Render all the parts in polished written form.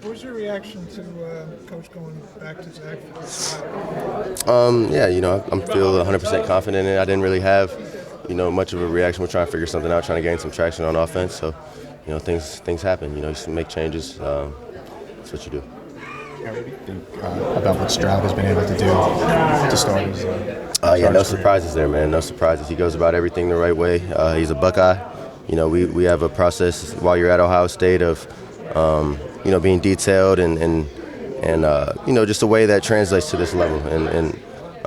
What was your reaction to Coach going back to Zach? Yeah, I'm feel 100% confident in it. I didn't really have, much of a reaction. We're trying to figure something out, trying to gain some traction on offense. So, things happen. You just make changes. That's what you do. What do you think about what Stroud has been able to do to start his no surprises there, man. No surprises. He goes about everything the right way. He's a Buckeye. We have a process while you're at Ohio State of, being detailed and just a way that translates to this level. And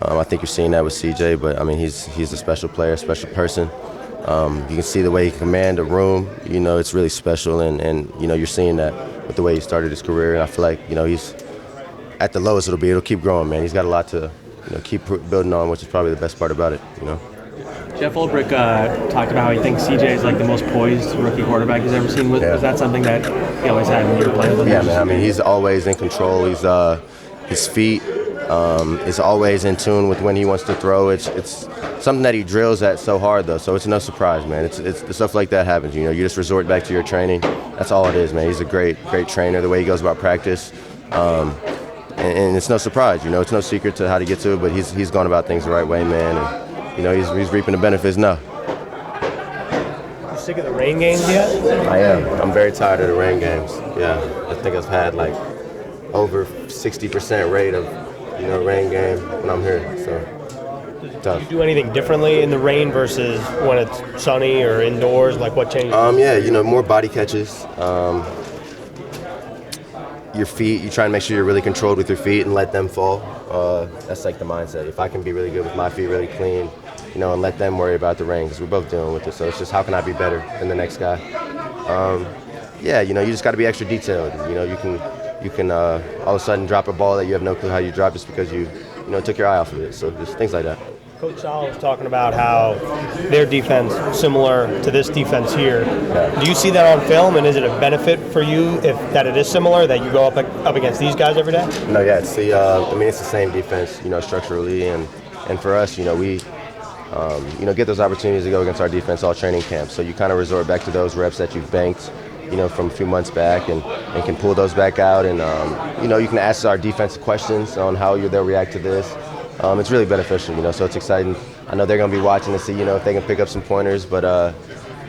I think you're seeing that with CJ. But I mean, he's a special player, a special person. You can see the way he can command a room. It's really special, and you're seeing that with the way he started his career. And I feel like he's at the lowest it'll keep growing, man. He's got a lot to keep building on, which is probably the best part about it. Jeff Ulbrich talked about how he thinks CJ is like the most poised rookie quarterback he's ever seen. Was that something that he always had in your play? Yeah, man. I mean, he's always in control. He's his feet is always in tune with when he wants to throw. It's something that he drills at so hard, though. So it's no surprise, man. It's stuff like that happens. You just resort back to your training. That's all it is, man. He's a great trainer. The way he goes about practice. And it's no surprise, it's no secret to how to get to it, but he's gone about things the right way, man, and he's reaping the benefits now. You sick of the rain games yet? I am. I'm very tired of the rain games. Yeah, I think I've had like over 60% rate of rain game when I'm here. So tough. Do you do anything differently in the rain versus when it's sunny or indoors? Like what changes? More body catches. Your feet, you try and make sure you're really controlled with your feet and let them fall. That's like the mindset. If I can be really good with my feet, really clean, and let them worry about the rain, because we're both dealing with it. So it's just, how can I be better than the next guy? You just got to be extra detailed. You can all of a sudden drop a ball that you have no clue how you dropped just because you took your eye off of it. So just things like that. Coach Sal was talking about how their defense similar to this defense here. Yeah. Do you see that on film, and is it a benefit for you that it is similar, that you go up against these guys every day? No, yeah, it's the same defense, structurally, and for us, we get those opportunities to go against our defense all training camp. So you kind of resort back to those reps that you've banked, from a few months back, and can pull those back out, and you can ask our defense questions on how they'll react to this. It's really beneficial, so it's exciting. I know they're going to be watching to see, if they can pick up some pointers, but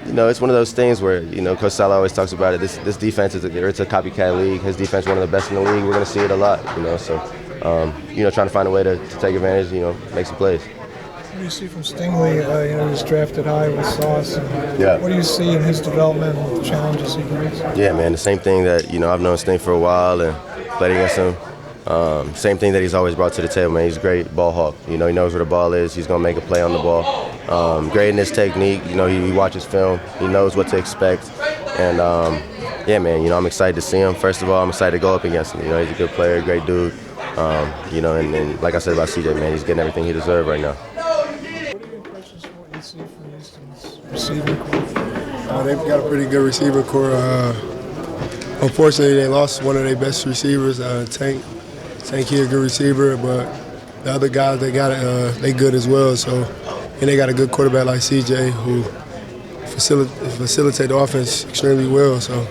it's one of those things where, Coach Sala always talks about it. This defense it's a copycat league. His defense one of the best in the league. We're going to see it a lot, so trying to find a way to take advantage, make some plays. What do you see from Stingley? He was drafted high with Sauce. Yeah. What do you see in his development and the challenges he brings? Yeah, man, the same thing that, I've known Sting for a while and played against him. Same thing that he's always brought to the table, man. He's a great ball hawk. He knows where the ball is. He's going to make a play on the ball. Great in his technique. He watches film. He knows what to expect. And, man, I'm excited to see him. First of all, I'm excited to go up against him. He's a good player, great dude. And like I said about CJ, man, he's getting everything he deserves right now. What are your impressions of what you see from Houston's receiving core? They've got a pretty good receiver core. Unfortunately, they lost one of their best receivers, Tank. Tank here, a good receiver, but the other guys, they good as well. So, and they got a good quarterback like CJ who facilitate the offense extremely well. So,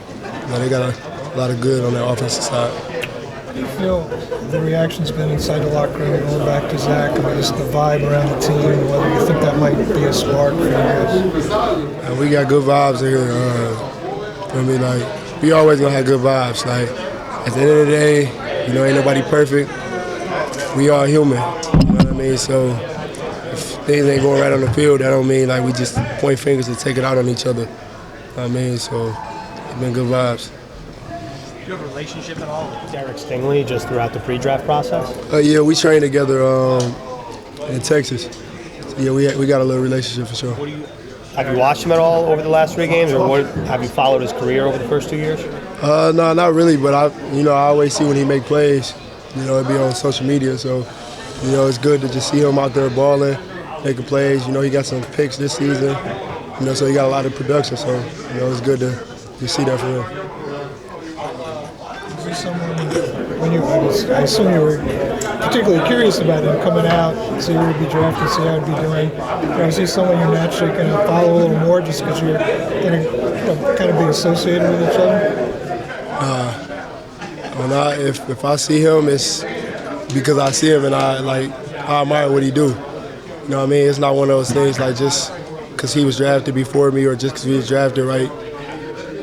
they got a lot of good on their offensive side. How do you feel the reaction's been inside the locker room going back to Zach, and just the vibe around the team, whether you think that might be a spark for you guys? We got good vibes here. We always gonna have good vibes. Like, at the end of the day, ain't nobody perfect. We all human, you know what I mean? So if things ain't going right on the field, that don't mean like we just point fingers and take it out on each other. You know what I mean? So it's been good vibes. Do you have a relationship at all with Derek Stingley just throughout the pre-draft process? Yeah, we trained together in Texas. So, yeah, we got a little relationship for sure. Have you watched him at all over the last 3 games, or have you followed his career over the first 2 years? No, not really, but I always see when he make plays. It'd be on social media, so it's good to just see him out there balling, making plays. He got some picks this season, so he got a lot of production. So it's good to see that for him. Is he someone, I assume you were particularly curious about him coming out, see who would be drafted, see how he'd be doing. Is he someone you're naturally going to follow a little more just because you're going to kind of be associated with each other? If I see him, it's because I see him and I admire what he do. You know what I mean? It's not one of those things like just because he was drafted before me or just because we was drafted right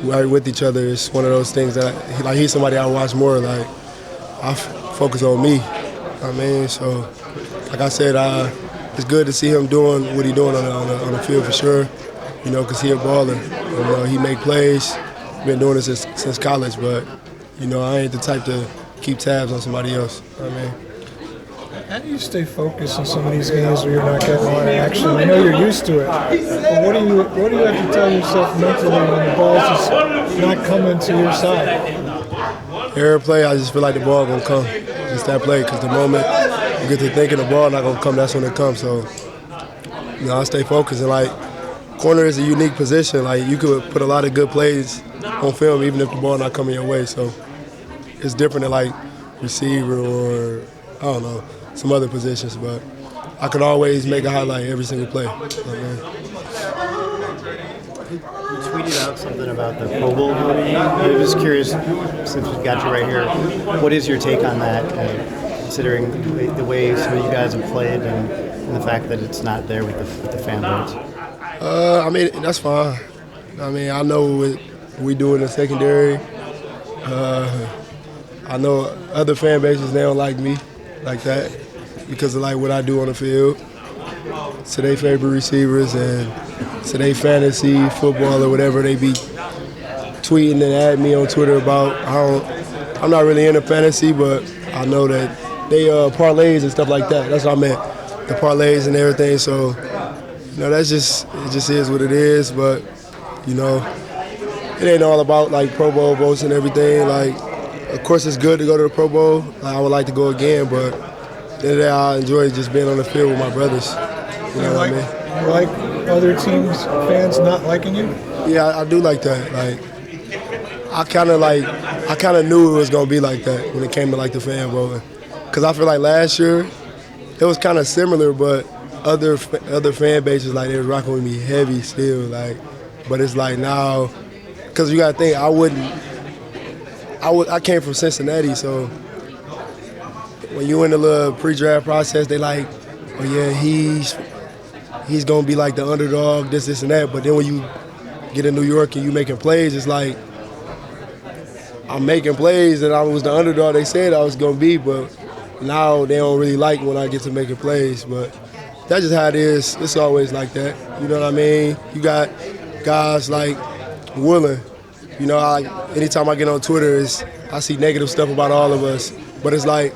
with each other. It's one of those things that he's somebody I watch more. Like I focus on me. I mean, so like I said, it's good to see him doing what he's doing on the field for sure. You know, because he a baller. You know, he make plays. Been doing this since college, but you know, I ain't the type to keep tabs on somebody else. I mean. How do you stay focused on some of these games where you're not getting a lot of action? I know you're used to it, but what do you have to tell yourself mentally when the ball's just not coming to your side? Every play, I just feel like the ball gonna come. Just that play, because the moment you get to thinking the ball not gonna come, that's when it comes. So, you know, I stay focused. And like, corner is a unique position. Like, you could put a lot of good plays on film, even if the ball not coming your way. So, it's different than like receiver or I don't know, some other positions, but I could always make a highlight every single play. You tweeted out something about the Pro Bowl voting. I'm just curious, since we've got you right here, what is your take on that, considering the way some of you guys have played and the fact that it's not there with the fan votes? I mean, that's fine. I mean, I know what we do in the secondary. I know other fan bases, they don't like me like that because of like what I do on the field to their favorite receivers and to their fantasy football or whatever they be tweeting and at me on Twitter about. I'm not really into fantasy, but I know that they parlays and stuff like that. That's what I meant, the parlays and everything. So, you know, it just is what it is. But you know, it ain't all about like Pro Bowl votes and everything. Like, of course, it's good to go to the Pro Bowl. I would like to go again, but at the end of the day, I enjoy just being on the field with my brothers. You know what I mean? You like other teams' fans not liking you? Yeah, I do like that. Like, I kind of knew it was gonna be like that when it came to like the fan voting, because I feel like last year it was kind of similar, but other fan bases like they was rocking with me heavy still. Like, but it's like now, because you gotta think I came from Cincinnati, so when you in the little pre-draft process, they like, oh yeah, he's gonna be like the underdog, this and that. But then when you get in New York and you making plays, it's like I'm making plays and I was the underdog they said I was gonna be, but now they don't really like when I get to making plays. But that's just how it is. It's always like that. You know what I mean? You got guys like Woolen. You know, anytime I get on Twitter, I see negative stuff about all of us. But it's like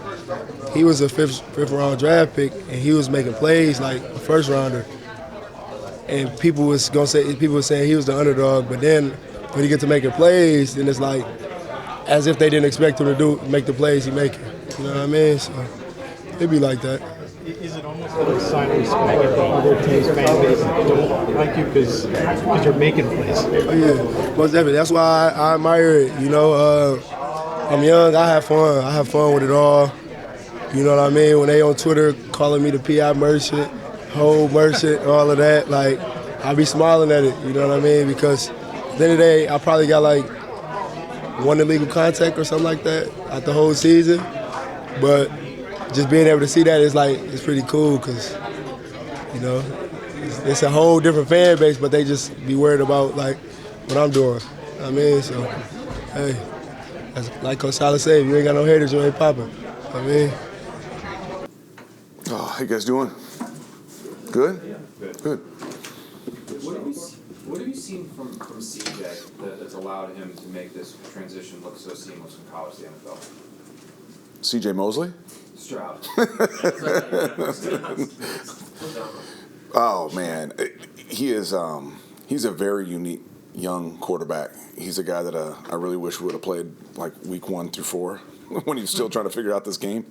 he was a fifth round draft pick, and he was making plays like a first rounder. And people were saying he was the underdog. But then when he get to making plays, then it's like as if they didn't expect him to make the plays he making. You know what I mean? So it'd be like that. Is it almost like a sign of respect if the other team's fan base don't like you because you're making plays? Oh, yeah, most definitely. That's why I admire it. You know, I'm young. I have fun. I have fun with it all. You know what I mean? When they on Twitter calling me the PI merchant, whole merchant, all of that, like, I be smiling at it. You know what I mean? Because at the end of the day, I probably got like one illegal contact or something like that out the whole season. But just being able to see that is like, it's pretty cool because, you know, it's a whole different fan base, but they just be worried about like what I'm doing. I mean, so, hey, that's like Coach Salah said, if you ain't got no haters, you ain't popping. I mean. Oh, how you guys doing? Good? Good. What have you seen from CJ that's allowed him to make this transition look so seamless from college to the NFL? CJ Mosley? Stroud. Oh man, he's a very unique young quarterback. He's a guy that I really wish would have played like week 1 through 4 when he was still trying to figure out this game.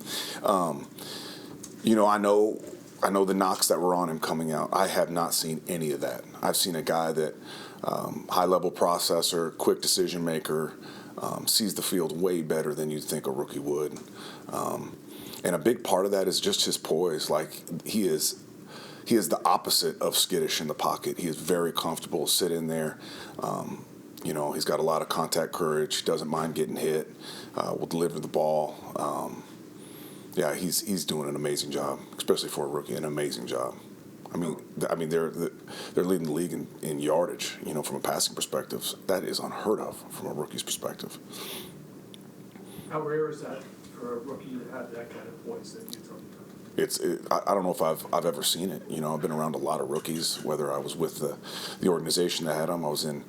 You know, I know the knocks that were on him coming out. I have not seen any of that. I've seen a guy that high-level processor, quick decision maker, sees the field way better than you'd think a rookie would. And a big part of that is just his poise. Like, he is the opposite of skittish in the pocket. He is very comfortable, sit in there. He's got a lot of contact courage, doesn't mind getting hit, will deliver the ball. He's doing an amazing job, especially for a rookie, an amazing job. I mean, they're leading the league in yardage, from a passing perspective. That is unheard of from a rookie's perspective. How rare is that for a rookie to have that kind of points that you're talking about? I don't know if I've ever seen it. I've been around a lot of rookies, whether I was with the organization that had them. I was in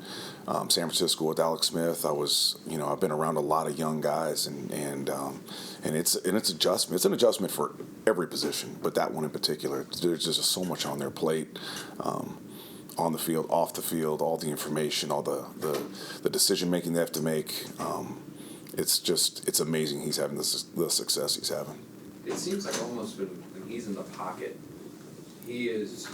San Francisco with Alex Smith. I've been around a lot of young guys, and it's adjustment. It's an adjustment for every position, but that one in particular, there's just so much on their plate. On the field, off the field, all the information, all the decision making they have to make. It's amazing he's having the success he's having. It seems like almost when he's in the pocket, he is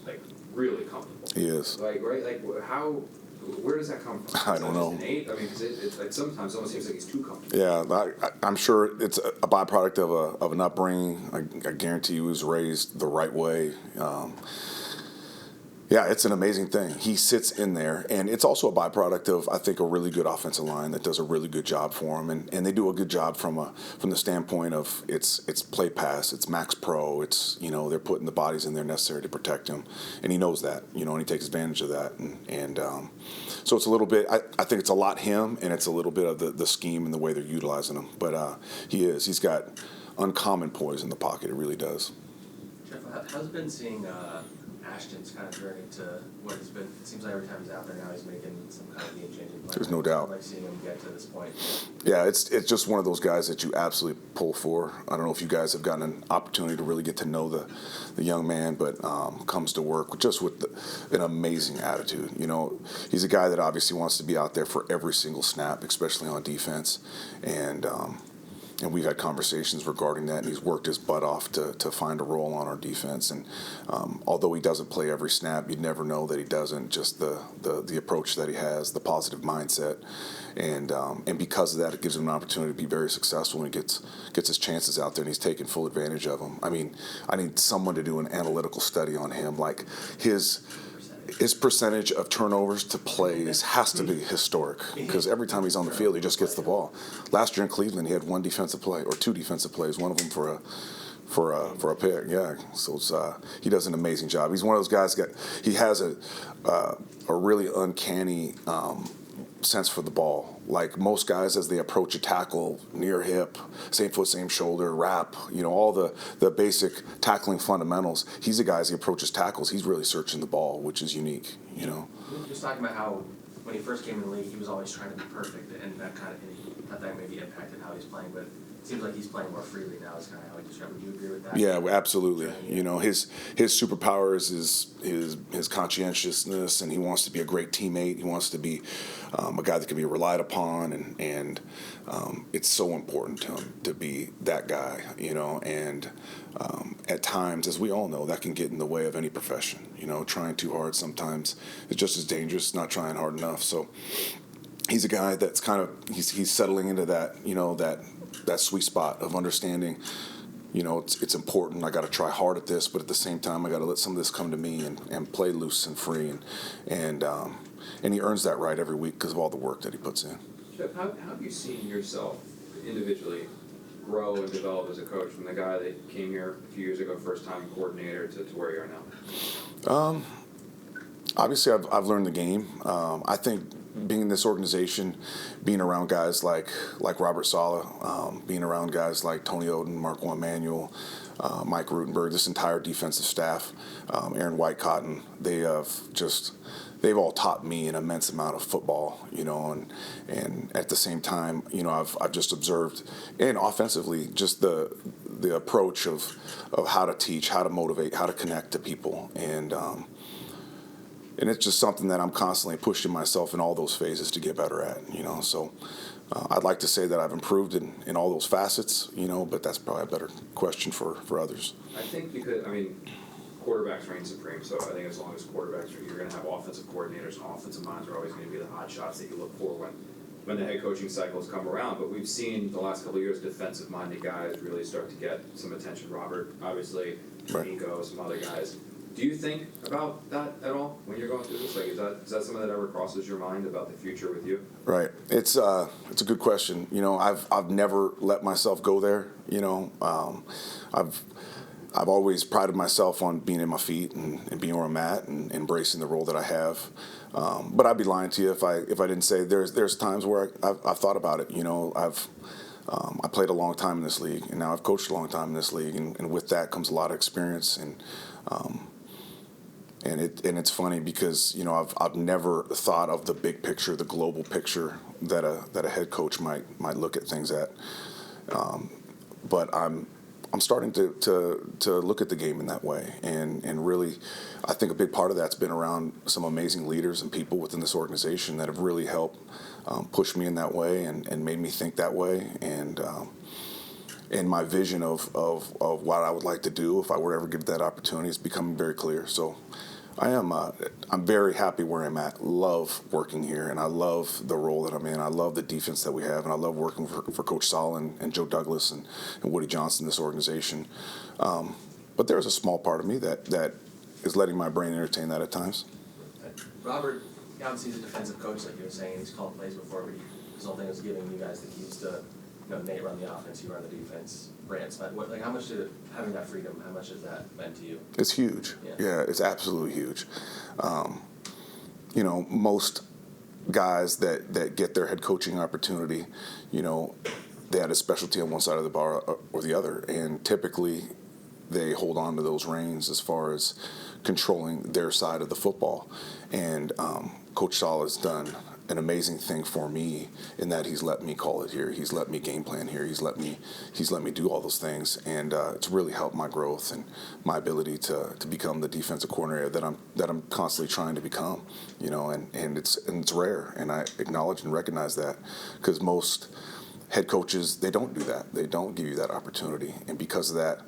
like really comfortable. He is. Like, right? Like, where does that come from? I don't know. Innate? I mean, because it's like sometimes it almost seems like he's too comfortable. Yeah, I'm sure it's a byproduct of an upbringing. I guarantee he was raised the right way. It's an amazing thing. He sits in there, and it's also a byproduct of, I think, a really good offensive line that does a really good job for him, and they do a good job from the standpoint of it's play pass, it's max pro, it's they're putting the bodies in there necessary to protect him, and he knows that, and he takes advantage of that, and so it's a little bit. I think it's a lot him, and it's a little bit of the scheme and the way they're utilizing him, but he's got uncommon poise in the pocket. It really does. Jeff, how's it been seeing Ashton's kind of journey to what he's been? It seems like every time he's out there now, he's making some kind of game-changing play. There's no doubt. Like seeing him get to this point. Yeah, it's just one of those guys that you absolutely pull for. I don't know if you guys have gotten an opportunity to really get to know the young man, but comes to work just with an amazing attitude. He's a guy that obviously wants to be out there for every single snap, especially on defense, and we've had conversations regarding that, and he's worked his butt off to find a role on our defense. And although he doesn't play every snap, you'd never know that he doesn't. Just the approach that he has, the positive mindset, and because of that, it gives him an opportunity to be very successful when he gets his chances out there, and he's taking full advantage of them. I mean, I need someone to do an analytical study on him, like his percentage of turnovers to plays has to be historic, because every time he's on the field, he just gets the ball. Last year in Cleveland, he had one defensive play or two defensive plays, one of them for a pick. Yeah, so he does an amazing job. He's one of those guys he has a really uncanny sense for the ball. Like most guys, as they approach a tackle, near hip, same foot, same shoulder, wrap, all the basic tackling fundamentals. He's a guy, as he approaches tackles, he's really searching the ball, which is unique, He was talking about how when he first came in the league, he was always trying to be perfect, and that maybe impacted how he's playing, but it seems like he's playing more freely now. Is kind of how he described it. Would you agree with that? Yeah, absolutely. His superpower is his conscientiousness, and he wants to be a great teammate. He wants to be a guy that can be relied upon, and it's so important to him to be that guy. And at times, as we all know, that can get in the way of any profession. Trying too hard sometimes is just as dangerous, not trying hard enough. So he's a guy that's kind of he's settling into that that sweet spot of understanding. It's important. I got to try hard at this, but at the same time, I got to let some of this come to me and play loose and free, and he earns that right every week because of all the work that he puts in. Jeff, how have you seen yourself individually grow and develop as a coach from the guy that came here a few years ago, first-time coordinator, to where you are now? Obviously, I've learned the game. I think being in this organization, being around guys like Robert Saleh, being around guys like Tony Oden, Marco Emanuel, Mike Rutenberg, this entire defensive staff, Aaron Whitecotton, they've all taught me an immense amount of football, and at the same time, I've just observed, and offensively, just the approach of how to teach, how to motivate, how to connect to people, and it's just something that I'm constantly pushing myself in all those phases to get better at, So I'd like to say that I've improved in all those facets, but that's probably a better question for others. I think because, quarterbacks reign supreme, so I think as long as quarterbacks you're going to have offensive coordinators, and offensive minds are always going to be the hot shots that you look for when the head coaching cycles come around. But we've seen the last couple of years defensive-minded guys really start to get some attention. Robert, obviously, right. Nico, some other guys. Do you think about that at all when you're going through this? Like, is that something that ever crosses your mind about the future with you? Right. It's a good question. You know, I've never let myself go there. You know, I've always prided myself on being in my feet and being where I'm at and embracing the role that I have. But I'd be lying to you if I didn't say there's times where I've thought about it. You know, I played a long time in this league, and now I've coached a long time in this league, and with that comes a lot of experience. And it's funny because, you know, I've never thought of the big picture, the global picture that a head coach might look at things at. But I'm starting to look at the game in that way, and really, I think a big part of that's been around some amazing leaders and people within this organization that have really helped push me in that way and made me think that way. And my vision of what I would like to do if I were ever given that opportunity is becoming very clear. So I'm very happy where I'm at. Love working here, and I love the role that I'm in. I love the defense that we have, and I love working for Coach Saul and Joe Douglas and Woody Johnson, this organization. But there's a small part of me that is letting my brain entertain that at times. Robert, obviously he's a defensive coach, like you were saying. He's called plays before, but his whole thing was giving you guys the keys to, you know, Nate run the offense, you run the defense. Brant's how much did having that freedom, how much has that meant to you? It's huge. Yeah, it's absolutely huge. You know, most guys that get their head coaching opportunity, you know, they had a specialty on one side of the bar or the other, and typically they hold on to those reins as far as controlling their side of the football. And Coach Saul has done an amazing thing for me in that he's let me call it here. He's let me game plan here. He's let me do all those things, and it's really helped my growth and my ability to become the defensive coordinator that I'm constantly trying to become. You know, and it's rare, and I acknowledge and recognize that, because most head coaches, they don't do that. They don't give you that opportunity, and because of that,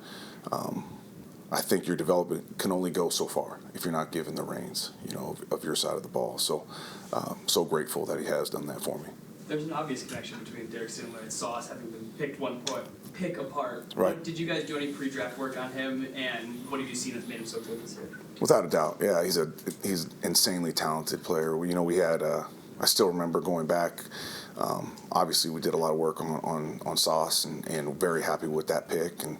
I think your development can only go so far if you're not given the reins, you know, of your side of the ball. So, so grateful that he has done that for me. There's an obvious connection between Derek Singler and Sauce having been pick apart. Right. Did you guys do any pre-draft work on him, and what have you seen that's made him so good this year? Without a doubt, yeah, he's an insanely talented player. You know, we had I still remember going back. Obviously, we did a lot of work on Sauce, and very happy with that pick. And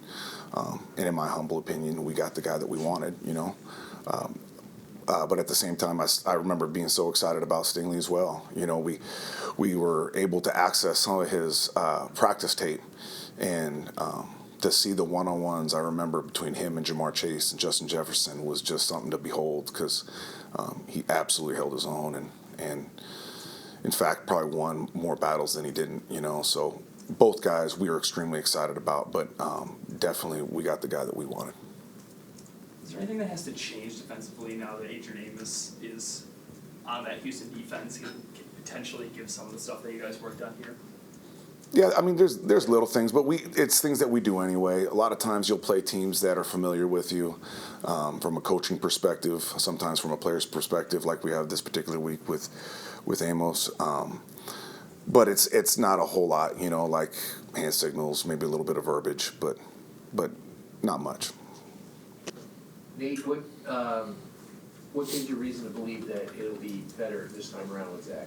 in my humble opinion, we got the guy that we wanted. You know, but at the same time, I remember being so excited about Stingley as well. You know, we were able to access some of his practice tape, and to see the one-on-ones I remember between him and Jamar Chase and Justin Jefferson was just something to behold, because he absolutely held his own, and in fact probably won more battles than he didn't. You know, so both guys we were extremely excited about, but definitely we got the guy that we wanted. Is there anything that has to change defensively now that Adrian Amos is on that Houston defense? He can potentially give some of the stuff that you guys worked on here. Yeah, I mean, there's little things, but it's things that we do anyway. A lot of times you'll play teams that are familiar with you from a coaching perspective, sometimes from a player's perspective, like we have this particular week with Amos. But it's not a whole lot, you know, like hand signals, maybe a little bit of verbiage, but not much. Nate, what gives you reason to believe that it'll be better this time around with Zach?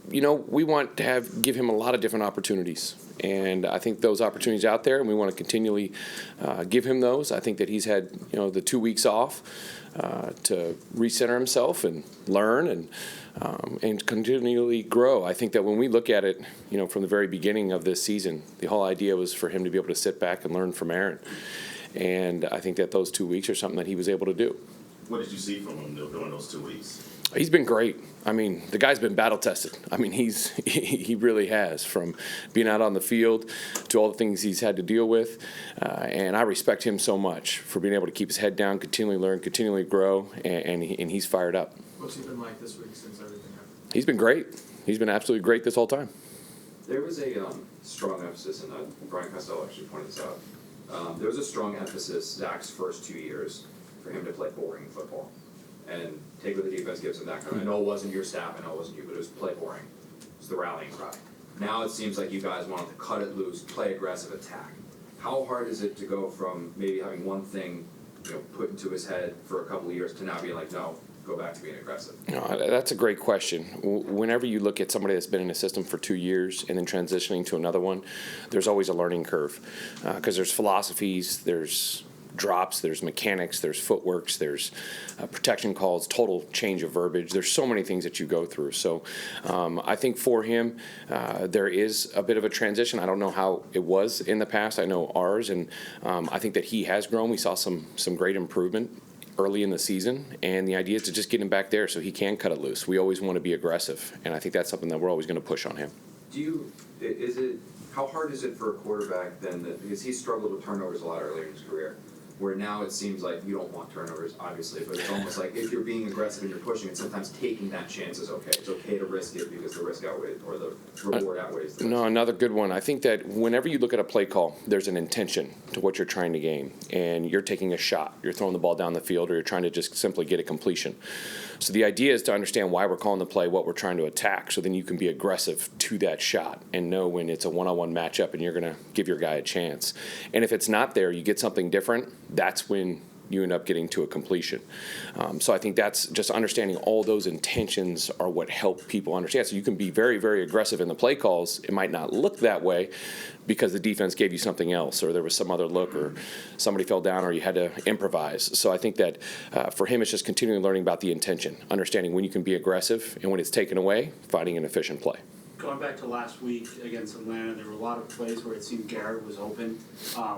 You know, we want to give him a lot of different opportunities, and I think those opportunities out there, and we want to continually give him those. I think that he's had, you know, the 2 weeks off to recenter himself and learn and continually grow. I think that when we look at it, you know, from the very beginning of this season, the whole idea was for him to be able to sit back and learn from Aaron, and I think that those 2 weeks are something that he was able to do. What did you see from him during those 2 weeks? He's been great. I mean, the guy's been battle tested. I mean, he really has, from being out on the field to all the things he's had to deal with. And I respect him so much for being able to keep his head down, continually learn, continually grow, and he's fired up. What's he been like this week since everything happened? He's been great. He's been absolutely great this whole time. There was a strong emphasis, and Brian Costello actually pointed this out. There was a strong emphasis Zach's first 2 years for him to play boring football and take what the defense gives him. That kind of, I know it wasn't your staff, I know it wasn't you, but it was play boring. It was the rallying cry. Now it seems like you guys wanted to cut it loose, play aggressive, attack. How hard is it to go from maybe having one thing put into his head for a couple of years to now be like, no, go back to being aggressive? That's a great question. Whenever you look at somebody that's been in a system for 2 years and then transitioning to another one, there's always a learning curve because there's philosophies, there's drops, there's mechanics, there's footworks, there's protection calls, total change of verbiage. There's so many things that you go through. So I think for him, there is a bit of a transition. I don't know how it was in the past. I know ours, and I think that he has grown. We saw some great improvement early in the season, and the idea is to just get him back there so he can cut it loose. We always want to be aggressive, and I think that's something that we're always going to push on him. How hard is it for a quarterback then, because he struggled with turnovers a lot earlier in his career, where now it seems like you don't want turnovers, obviously, but it's almost like if you're being aggressive and you're pushing it, sometimes taking that chance is okay. It's okay to risk it because the risk outweighs, or the reward outweighs the risk. No, another good one. I think that whenever you look at a play call, there's an intention to what you're trying to gain, and you're taking a shot. You're throwing the ball down the field, or you're trying to just simply get a completion. So the idea is to understand why we're calling the play, what we're trying to attack, so then you can be aggressive to that shot and know when it's a one-on-one matchup and you're going to give your guy a chance. And if it's not there, you get something different, that's when you end up getting to a completion. So I think that's just understanding all those intentions are what help people understand. So you can be very, very aggressive in the play calls. It might not look that way because the defense gave you something else, or there was some other look, or somebody fell down, or you had to improvise. So I think that for him, it's just continuing learning about the intention, understanding when you can be aggressive, and when it's taken away, finding an efficient play. Going back to last week against Atlanta, there were a lot of plays where it seemed Garrett was open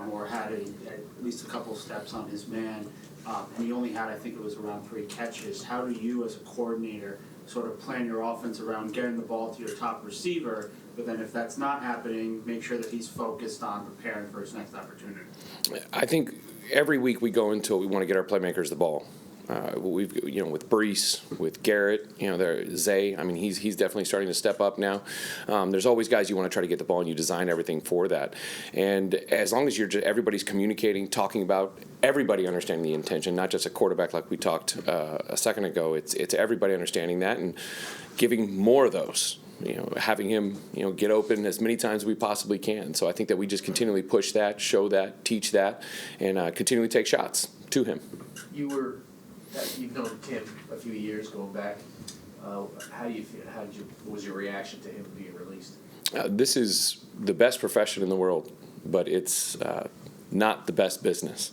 or had at least a couple steps on his man, and he only had, I think it was around 3 catches. How do you, as a coordinator, sort of plan your offense around getting the ball to your top receiver, but then if that's not happening, make sure that he's focused on preparing for his next opportunity? I think every week we go into it, we want to get our playmakers the ball. We've, with Brees, with Garrett, Zay. I mean, he's definitely starting to step up now. There's always guys you want to try to get the ball, and you design everything for that. And as long as everybody's communicating, talking about everybody understanding the intention, not just a quarterback like we talked a second ago. It's everybody understanding that and giving more of those. Having him, get open as many times as we possibly can. So I think that we just continually push that, show that, teach that, and continually take shots to him. You've known Tim a few years going back. How do you feel? What was your reaction to him being released? This is the best profession in the world, but it's not the best business.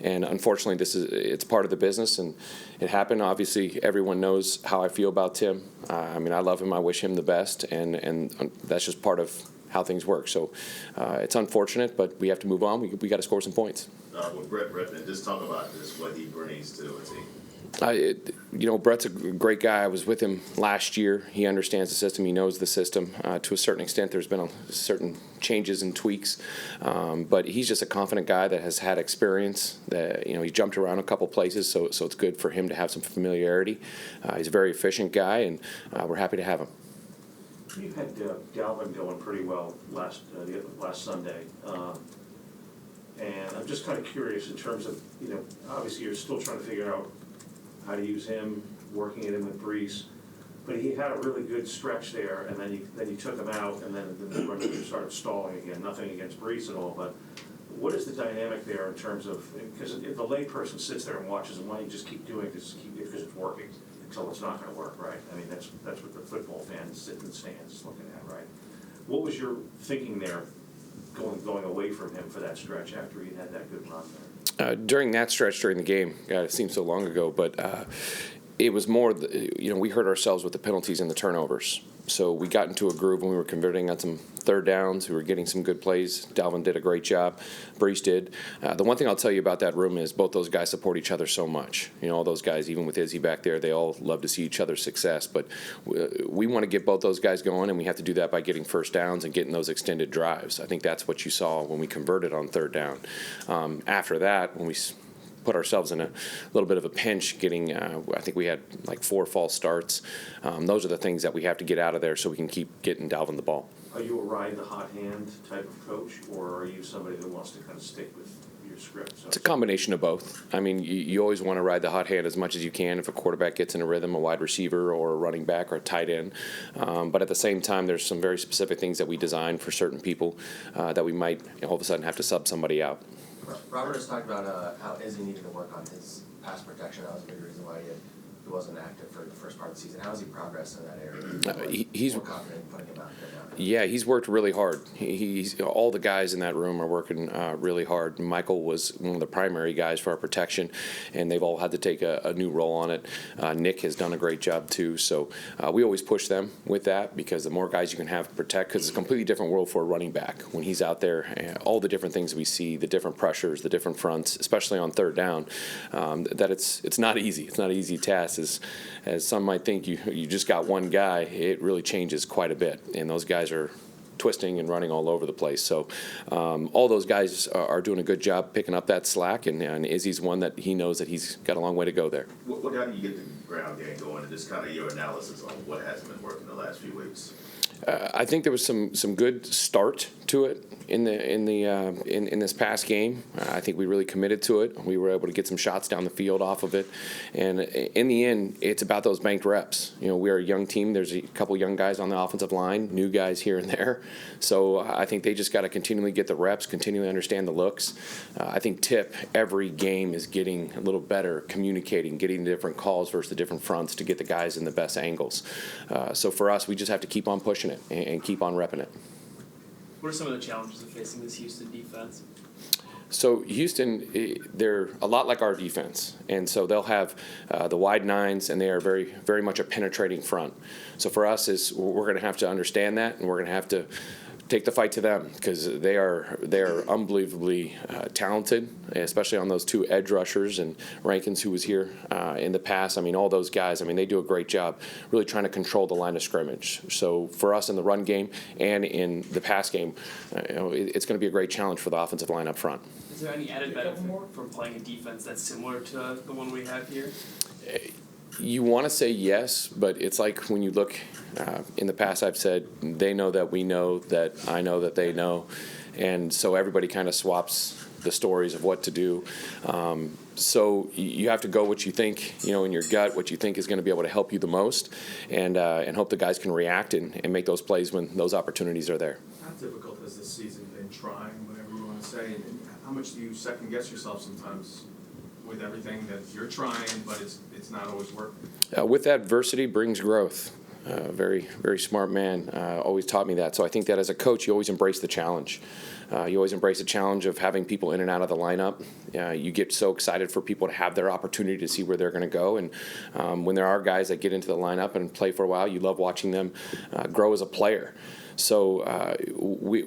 And unfortunately, it's part of the business, and it happened. Obviously, everyone knows how I feel about Tim. I love him. I wish him the best, and that's just part of how things work. So it's unfortunate, but we have to move on. We got to score some points. With Brett, just talk about this, what he brings to a team. Brett's a great guy. I was with him last year. He understands the system. He knows the system. To a certain extent, there's been certain changes and tweaks, but he's just a confident guy that has had experience. That he jumped around a couple places, so it's good for him to have some familiarity. He's a very efficient guy, and we're happy to have him. You had Dalvin going pretty well last Sunday, and I'm just kind of curious in terms of obviously you're still trying to figure out how to use him, working it in with Brees, but he had a really good stretch there, and then you took him out, and then you started stalling again. Nothing against Brees at all, but what is the dynamic there in terms of, because if the layperson sits there and watches, and why don't you just keep doing it because it's working until it's not going to work, right? I mean, that's what the football fans sitting in the stands looking at, right? What was your thinking there going away from him for that stretch after he had that good run there? During that stretch during the game, God, it seems so long ago, but it was more, we hurt ourselves with the penalties and the turnovers. So we got into a groove when we were converting on some third downs. We were getting some good plays. Dalvin did a great job. Brees did. The one thing I'll tell you about that room is both those guys support each other so much. All those guys, even with Izzy back there, they all love to see each other's success. But we want to get both those guys going, and we have to do that by getting first downs and getting those extended drives. I think that's what you saw when we converted on third down. After that, when we put ourselves in a little bit of a pinch getting, I think we had like 4 false starts. Those are the things that we have to get out of there so we can keep getting Dalvin the ball. Are you a ride the hot hand type of coach, or are you somebody that wants to kind of stick with your script? So it's a combination of both. I mean, you always want to ride the hot hand as much as you can if a quarterback gets in a rhythm, a wide receiver or a running back or a tight end. But at the same time, there's some very specific things that we design for certain people that we might all of a sudden have to sub somebody out. Robert has talked about how Izzy needed to work on his pass protection. That was a big reason why he wasn't active for the first part of the season. How has he progressed in that area? He's more confident in putting him out there now. Yeah, he's worked really hard. He's all the guys in that room are working really hard. Michael was one of the primary guys for our protection, and they've all had to take a new role on it. Nick has done a great job too. So we always push them with that, because the more guys you can have protect, because it's a completely different world for a running back when he's out there. All the different things we see, the different pressures, the different fronts, especially on third down, that it's not easy. It's not an easy task. As some might think, you just got one guy. It really changes quite a bit, and those guys are twisting and running all over the place. So all those guys are doing a good job picking up that slack, and Izzy's one that he knows that he's got a long way to go there. What how do you get the ground game going, and just kind of your analysis on what hasn't been working the last few weeks? I think there was some good start to it in this past game. I think we really committed to it. We were able to get some shots down the field off of it, and in the end, it's about those banked reps. We are a young team. There's a couple young guys on the offensive line, new guys here and there. So I think they just got to continually get the reps, continually understand the looks. I think Tip every game is getting a little better, communicating, getting the different calls versus the different fronts to get the guys in the best angles. So for us, we just have to keep on pushing it and keep on repping it. What are some of the challenges of facing this Houston defense? So Houston, they're a lot like our defense, and so they'll have the wide nines, and they are very, very much a penetrating front. So for us, we're going to have to understand that, and we're going to have to take the fight to them, because they are unbelievably talented, especially on those two edge rushers, and Rankins, who was here in the past. I mean, all those guys, they do a great job really trying to control the line of scrimmage. So for us in the run game and in the pass game, it's going to be a great challenge for the offensive line up front. Is there any added benefit from playing a defense that's similar to the one we have here? You want to say yes, but it's like when you look in the past, I've said they know that we know that I know that they know, and so everybody kind of swaps the stories of what to do. So you have to go what you think, in your gut, what you think is going to be able to help you the most, and hope the guys can react and make those plays when those opportunities are there. How difficult has this season been, trying, whatever you want to say, and how much do you second guess yourself sometimes with everything that you're trying, but it's not always working? With adversity brings growth. Very, very smart man. Always taught me that. So I think that as a coach, you always embrace the challenge. You always embrace the challenge of having people in and out of the lineup. You get so excited for people to have their opportunity to see where they're going to go. And when there are guys that get into the lineup and play for a while, you love watching them grow as a player. So we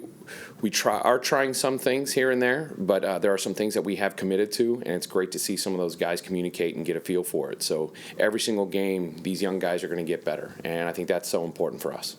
are trying some things here and there, but there are some things that we have committed to, and it's great to see some of those guys communicate and get a feel for it. So every single game, these young guys are going to get better, and I think that's so important for us.